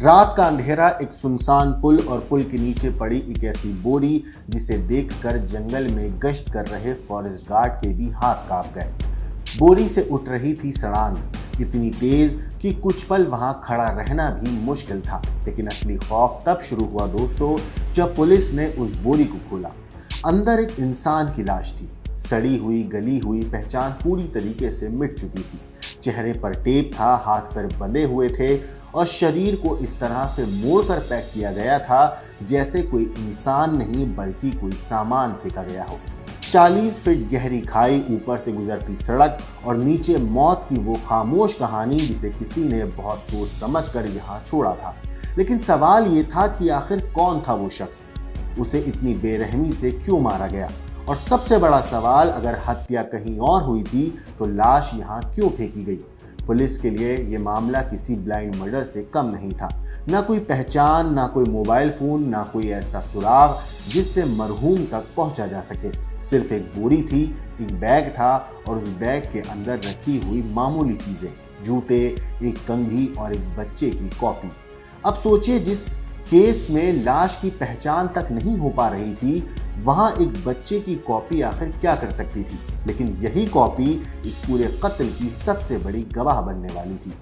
रात का अंधेरा, एक सुनसान पुल और पुल के नीचे पड़ी एक ऐसी बोरी जिसे देखकर जंगल में गश्त कर रहे फॉरेस्ट गार्ड के भी हाथ कांप गए। बोरी से उठ रही थी सड़ांग, इतनी तेज कि कुछ पल वहां खड़ा रहना भी मुश्किल था। लेकिन असली खौफ तब शुरू हुआ दोस्तों, जब पुलिस ने उस बोरी को खोला। अंदर एक इंसान की लाश थी, सड़ी हुई, गली हुई, पहचान पूरी तरीके से मिट चुकी थी। चेहरे पर टेप था, हाथ पैर बंधे हुए थे और शरीर को इस तरह से मोड़कर पैक किया गया था जैसे कोई इंसान नहीं बल्कि कोई सामान फेंका गया हो। 40 फीट गहरी खाई, ऊपर से गुजरती सड़क और नीचे मौत की वो खामोश कहानी जिसे किसी ने बहुत सोच समझ कर यहाँ छोड़ा था। लेकिन सवाल ये था कि आखिर कौन था वो शख्स, उसे इतनी बेरहमी से क्यों मारा गया, और सबसे बड़ा सवाल, अगर हत्या कहीं और हुई थी तो लाश यहाँ क्यों फेंकी गई। पुलिस के लिए ये मामला किसी ब्लाइंड मर्डर से कम नहीं था। ना कोई पहचान, ना कोई मोबाइल फोन, ना कोई ऐसा सुराग जिससे मरहूम तक पहुंचा जा सके। सिर्फ एक बोरी थी, एक बैग था और उस बैग के अंदर रखी हुई मामूली चीजें, जूते, एक कंघी और एक बच्चे की कॉपी। अब सोचिए, जिस केस में लाश की पहचान तक नहीं हो पा रही थी, वहां एक बच्चे की कॉपी आखिर क्या कर सकती थी। लेकिन यही कॉपी इस पूरे कत्ल की सबसे बड़ी गवाह बनने वाली थी,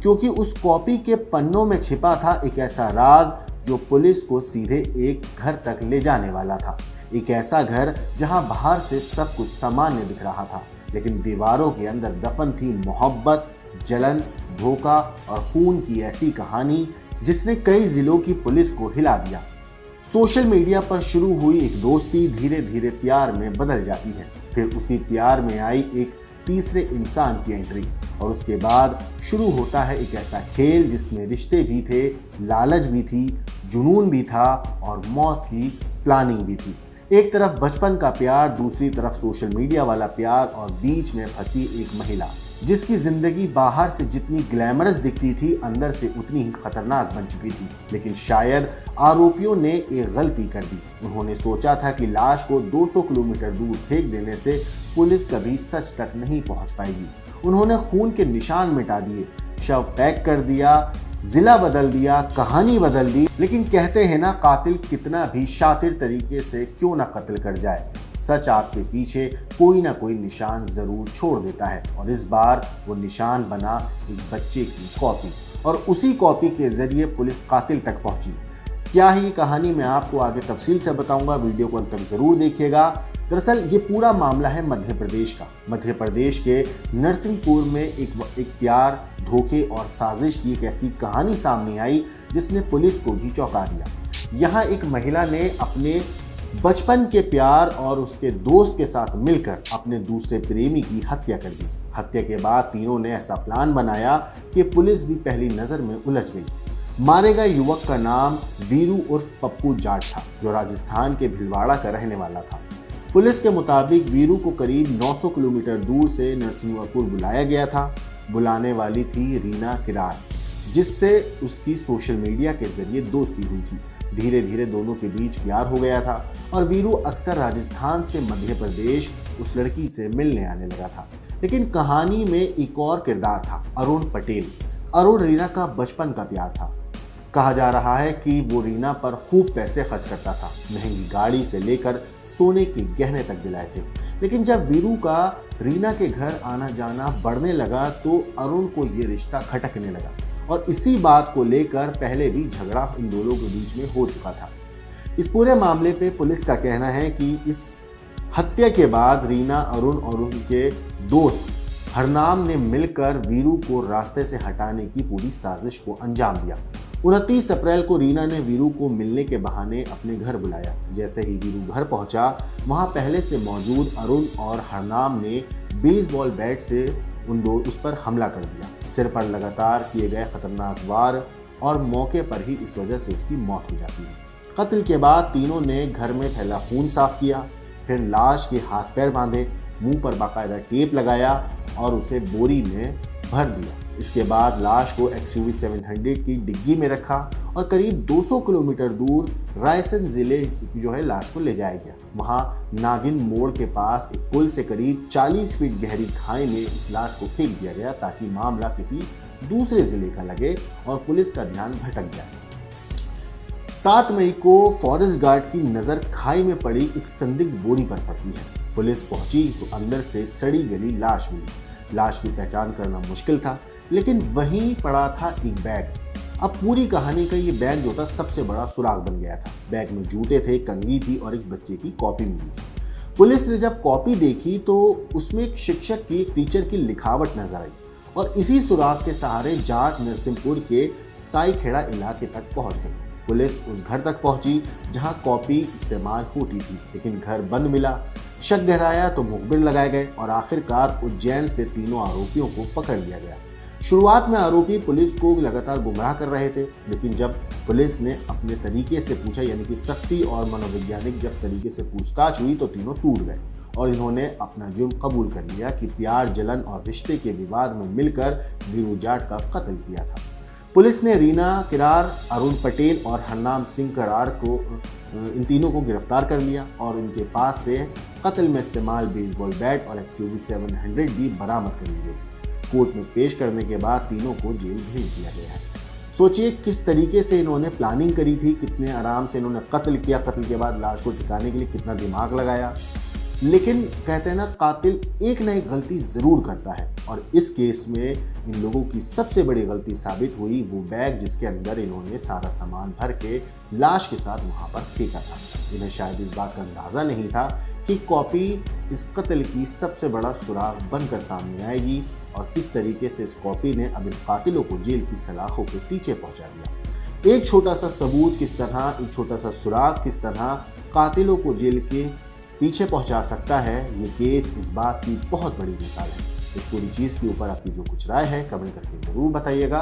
क्योंकि उस कॉपी के पन्नों में छिपा था एक ऐसा राज जो पुलिस को सीधे एक घर तक ले जाने वाला था। एक ऐसा घर जहां बाहर से सब कुछ सामान्य दिख रहा था, लेकिन दीवारों के अंदर दफन थी मोहब्बत, जलन, धोखा और खून की ऐसी कहानी जिसने कई जिलों की पुलिस को हिला दिया। सोशल मीडिया पर शुरू हुई एक दोस्ती धीरे धीरे प्यार में बदल जाती है। फिर उसी प्यार में आई एक तीसरे इंसान की एंट्री, और उसके बाद शुरू होता है एक ऐसा खेल जिसमें रिश्ते भी थे, लालच भी थी, जुनून भी था और मौत की प्लानिंग भी थी। एक तरफ बचपन का प्यार, दूसरी तरफ सोशल मीडिया वाला प्यार और बीच में फंसी एक महिला जिसकी जिंदगी बाहर से जितनी ग्लैमरस दिखती थी, अंदर से उतनी ही खतरनाक बन चुकी थी। लेकिन शायद आरोपियों ने एक गलती कर दी। उन्होंने सोचा था कि लाश को 200 किलोमीटर दूर फेंक देने से पुलिस कभी सच तक नहीं पहुंच पाएगी। उन्होंने खून के निशान मिटा दिए, शव पैक कर दिया, जिला बदल दिया, कहानी बदल दी। लेकिन कहते हैं ना, कातिल कितना भी शातिर तरीके से क्यों ना कत्ल कर जाए, सच आपके पीछे कोई ना कोई निशान जरूर छोड़ देता है। और इस बार वो निशान बना एक बच्चे की कॉपी, और उसी कॉपी के जरिए पुलिस कातिल तक पहुंची। क्या ही कहानी मैं आपको आगे तफसील से बताऊंगा, वीडियो को अंत तक जरूर देखिएगा। दरअसल ये पूरा मामला है मध्य प्रदेश का। मध्य प्रदेश के नरसिंहपुर में एक प्यार, धोखे और साजिश की एक ऐसी कहानी सामने आई जिसने पुलिस को भी चौंका दिया। यहाँ एक महिला ने अपने बचपन के प्यार और उसके दोस्त के साथ मिलकर अपने दूसरे प्रेमी की हत्या कर दी। हत्या के बाद तीनों ने ऐसा प्लान बनाया कि पुलिस भी पहली नजर में उलझ गई। मारे गए युवक का नाम वीरू उर्फ पप्पू जाट था, जो राजस्थान के भिलवाड़ा का रहने वाला था। पुलिस के मुताबिक वीरू को करीब 900 किलोमीटर दूर से नरसिंहपुर बुलाया गया था। बुलाने वाली थी रीना किरार, जिससे उसकी सोशल मीडिया के जरिए दोस्ती हुई थी। धीरे धीरे दोनों के बीच प्यार हो गया था और वीरू अक्सर राजस्थान से मध्य प्रदेश उस लड़की से मिलने आने लगा था। लेकिन कहानी में एक और किरदार था, अरुण पटेल। अरुण रीना का बचपन का प्यार था। कहा जा रहा है कि वो रीना पर खूब पैसे खर्च करता था, महंगी गाड़ी से लेकर सोने के गहने तक दिलाए थे। लेकिन जब वीरू का रीना के घर आना जाना बढ़ने लगा तो अरुण को ये रिश्ता खटकने लगा, और इसी बात को लेकर पहले भी झगड़ा इन दोनों के बीच में हो चुका था। इस पूरे मामले पे पुलिस का कहना है कि इस हत्या के बाद रीना, अरुण और उनके दोस्त हरनाम ने मिलकर वीरू को रास्ते से हटाने की पूरी साजिश को अंजाम दिया। 29 अप्रैल को रीना ने वीरू को मिलने के बहाने अपने घर बुलाया। जैसे ही वीरू घर पहुंचा, वहां पहले से मौजूद अरुण और हरनाम ने बेसबॉल बैट से उस पर हमला कर दिया। सिर पर लगातार किए गए खतरनाक वार, और मौके पर ही इस वजह से उसकी मौत हो जाती है। कत्ल के बाद तीनों ने घर में फैला खून साफ किया, फिर लाश के हाथ पैर बांधे, मुंह पर बाकायदा टेप लगाया और उसे बोरी में भर दिया। इसके बाद लाश को XUV 700 की डिग्गी में रखा और करीब 200 किलोमीटर दूर रायसेन जिले लाश को ले जाया गया। वहां नागिन मोड़ के पास एक पुल से करीब 40 फीट गहरी खाई में इस लाश को फेंक दिया गया ताकि मामला किसी दूसरे जिले का लगे और पुलिस का ध्यान भटक जाए। 7 मई को फॉरेस्ट गार्ड की नजर खाई में पड़ी एक संदिग्ध बोरी पर पड़ती है। पुलिस पहुंची तो अंदर से सड़ी गली लाश मिली। लाश की पहचान करना मुश्किल था, लेकिन वहीं पड़ा था एक बैग। अब पूरी कहानी का ये बैग जो था सबसे बड़ा सुराग बन गया था। बैग में जूते थे, कंघी थी और एक बच्चे की कॉपी मिली थी। पुलिस ने जब कॉपी देखी तो उसमें एक शिक्षक की, एक टीचर की लिखावट नजर आई और इसी सुराग के सहारे जांच नरसिंहपुर के साईखेड़ा इलाके तक पहुंच गई। पुलिस उस घर तक पहुंची जहां कॉपी इस्तेमाल होती थी, लेकिन घर बंद मिला। शक गहराया तो मुखबिर लगाए गए और आखिरकार उज्जैन से तीनों आरोपियों को पकड़ लिया गया। शुरुआत में आरोपी पुलिस को लगातार गुमराह कर रहे थे, लेकिन जब पुलिस ने अपने तरीके से पूछा, यानी कि सख्ती और मनोवैज्ञानिक जब तरीके से पूछताछ हुई तो तीनों टूट गए और इन्होंने अपना जुर्म कबूल कर लिया कि प्यार, जलन और रिश्ते के विवाद में मिलकर वीरू जाट का कत्ल किया था। पुलिस ने रीना किरार, अरुण पटेल और हरनाम सिंह करार को, इन तीनों को गिरफ्तार कर लिया और उनके पास से कत्ल में इस्तेमाल बेसबॉल बैट और XUV 700 भी बरामद कर ली गई। कोर्ट में पेश करने के बाद तीनों को जेल भेज दिया गया है। सोचिए किस तरीके से इन्होंने प्लानिंग करी थी, कितने आराम से इन्होंने कत्ल किया, कत्ल के बाद लाश को ठिकाने के लिए कितना दिमाग लगाया। लेकिन कहते हैं ना, कातिल एक न एक गलती जरूर करता है और इस केस में इन लोगों की सबसे बड़ी गलती साबित हुई वो बैग जिसके अंदर इन्होंने सारा सामान भर के लाश के साथ वहां पर फेंका था। इन्हें शायद इस बात का अंदाजा नहीं था कि कॉपी इस कत्ल की सबसे बड़ा सुराग बनकर सामने आएगी और किस तरीके से इस कॉपी ने अब इन कातिलों को जेल की सलाखों के पीछे पहुंचा दिया। एक छोटा सा सबूत किस तरह, एक छोटा सा सुराग किस तरह कातिलों को जेल के पीछे पहुंचा सकता है, ये केस इस बात की बहुत बड़ी मिसाल है। इस पूरी चीज़ के ऊपर आपकी जो कुछ राय है कमेंट करके ज़रूर बताइएगा।